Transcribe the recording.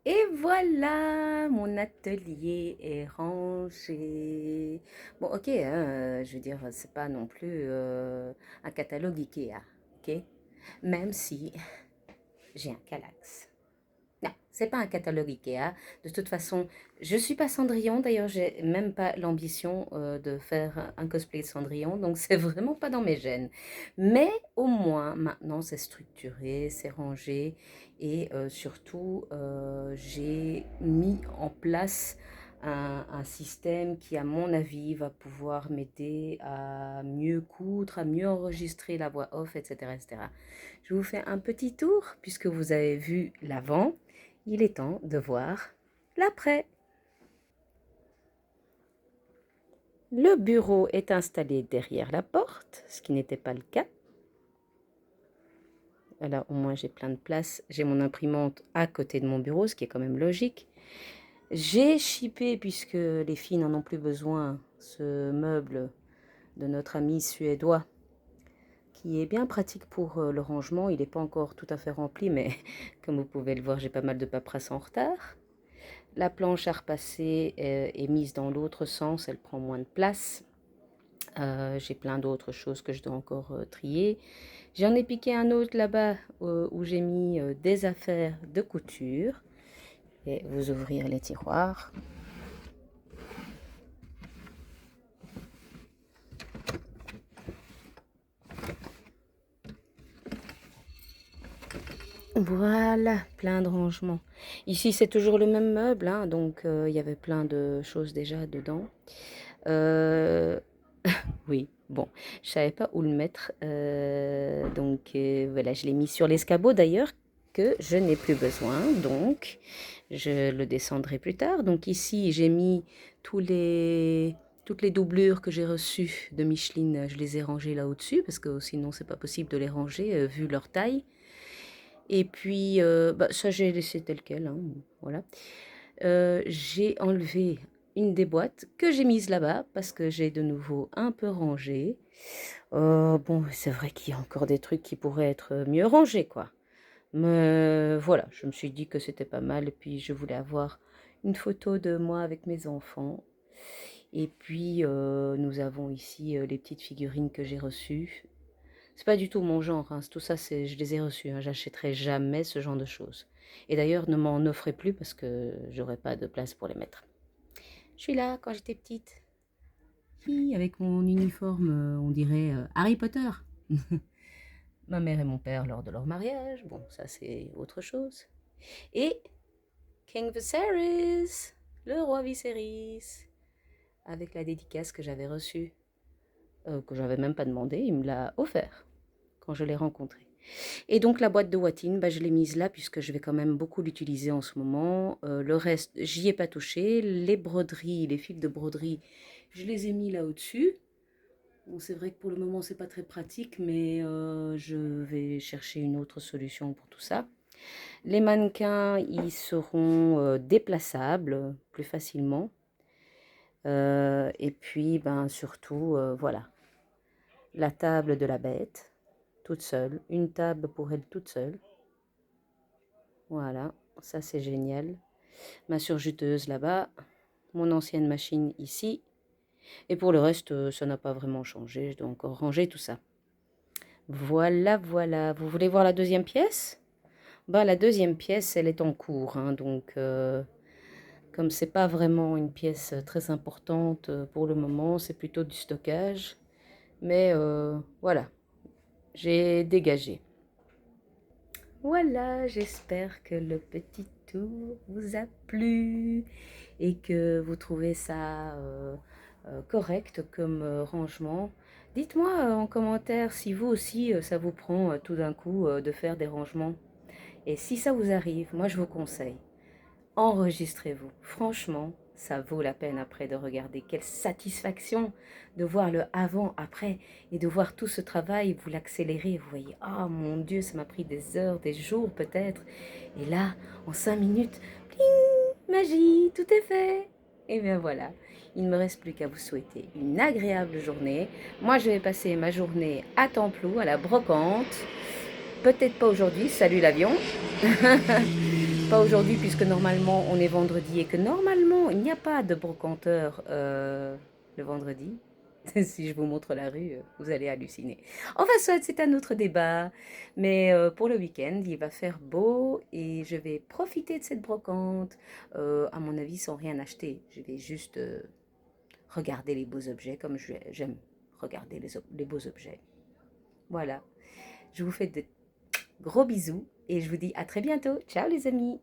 Et voilà, mon atelier est rangé. Bon, ok, hein, je veux dire, c'est pas non plus un catalogue Ikea, ok? Même si j'ai un Calax. Non, c'est pas un catalogue Ikea. De toute façon, je suis pas Cendrillon. D'ailleurs, j'ai même pas l'ambition de faire un cosplay de Cendrillon. Donc, c'est vraiment pas dans mes gènes. Mais au moins, maintenant, c'est structuré, c'est rangé. Et surtout, j'ai mis en place un système qui, à mon avis, va pouvoir m'aider à mieux coudre, à mieux enregistrer la voix off, etc., etc. Je vous fais un petit tour puisque vous avez vu l'avant. Il est temps de voir l'après. Le bureau est installé derrière la porte, ce qui n'était pas le cas. Là, au moins, j'ai plein de place. J'ai mon imprimante à côté de mon bureau, ce qui est quand même logique. J'ai chippé, puisque les filles n'en ont plus besoin, ce meuble de notre ami suédois, qui est bien pratique pour le rangement. Il n'est pas encore tout à fait rempli, mais comme vous pouvez le voir, j'ai pas mal de paperasse en retard. La planche à repasser est mise dans l'autre sens, elle prend moins de place. J'ai plein d'autres choses que je dois encore trier. J'en ai piqué un autre là-bas où j'ai mis des affaires de couture. Et vous ouvrir les tiroirs. Voilà, plein de rangements. Ici, c'est toujours le même meuble, hein, donc il y avait plein de choses déjà dedans. Euh, Oui, bon, je savais pas où le mettre, donc voilà, je l'ai mis sur l'escabeau d'ailleurs que je n'ai plus besoin, donc je le descendrai plus tard. Donc ici, j'ai mis tous les toutes les doublures que j'ai reçues de Micheline, je les ai rangées là au-dessus parce que sinon c'est pas possible de les ranger vu leur taille. Et puis bah, ça j'ai laissé tel quel, hein, voilà. J'ai enlevé une des boîtes que j'ai mise là-bas parce que j'ai de nouveau un peu rangé. Bon, c'est vrai qu'il y a encore des trucs qui pourraient être mieux rangés, quoi. Mais voilà, je me suis dit que c'était pas mal et puis je voulais avoir une photo de moi avec mes enfants. Et puis nous avons ici les petites figurines que j'ai reçues. C'est pas du tout mon genre, hein. Tout ça, je les ai reçues, hein. J'achèterai jamais ce genre de choses. Et d'ailleurs, ne m'en offrez plus parce que j'aurai pas de place pour les mettre. Je suis là quand j'étais petite. Hi, avec mon uniforme, on dirait Harry Potter. Ma mère et mon père lors de leur mariage. Bon, ça c'est autre chose. Et King Viserys, le roi Viserys, avec la dédicace que j'avais reçue, que j'avais même pas demandé, il me l'a offert quand je l'ai rencontré. Et donc la boîte de Watine, bah, je l'ai mise là puisque je vais quand même beaucoup l'utiliser en ce moment. Le reste, j'y ai pas touché. Les broderies, les fils de broderie, je les ai mis là au-dessus. Bon, c'est vrai que pour le moment, c'est pas très pratique, mais je vais chercher une autre solution pour tout ça. Les mannequins, ils seront déplaçables plus facilement. Et puis, ben, surtout, voilà, la table de la bête, toute seule. Une table pour elle toute seule. Voilà, ça c'est génial. Ma surjuteuse là-bas, mon ancienne machine ici. Et pour le reste, ça n'a pas vraiment changé. Je dois encore ranger tout ça. Voilà, voilà. Vous voulez voir la deuxième pièce? Ben, la deuxième pièce, elle est en cours, hein, donc comme c'est pas vraiment une pièce très importante pour le moment, c'est plutôt du stockage. Mais voilà, j'ai dégagé. Voilà, j'espère que le petit tour vous a plu et que vous trouvez ça correct comme rangement. Dites-moi en commentaire si vous aussi ça vous prend tout d'un coup de faire des rangements. Et si ça vous arrive, moi je vous conseille, enregistrez-vous. Franchement, ça vaut la peine après de regarder. Quelle satisfaction de voir le avant, après et de voir tout ce travail, vous l'accélérez. Vous voyez, oh mon Dieu, ça m'a pris des heures, des jours peut-être. Et là, en 5 minutes, pling, magie, tout est fait. Et bien voilà, il ne me reste plus qu'à vous souhaiter une agréable journée. Moi, je vais passer ma journée à Templou, à la brocante. Peut-être pas aujourd'hui, salut l'avion. pas aujourd'hui puisque normalement on est vendredi et que normalement il n'y a pas de brocanteur le vendredi. Si je vous montre la rue, vous allez halluciner. Enfin, soit c'est un autre débat. Mais pour le week-end, il va faire beau et je vais profiter de cette brocante. À mon avis, sans rien acheter. Je vais juste regarder les beaux objets comme j'aime regarder les beaux objets. Voilà. Je vous fais de gros bisous et je vous dis à très bientôt. Ciao les amis!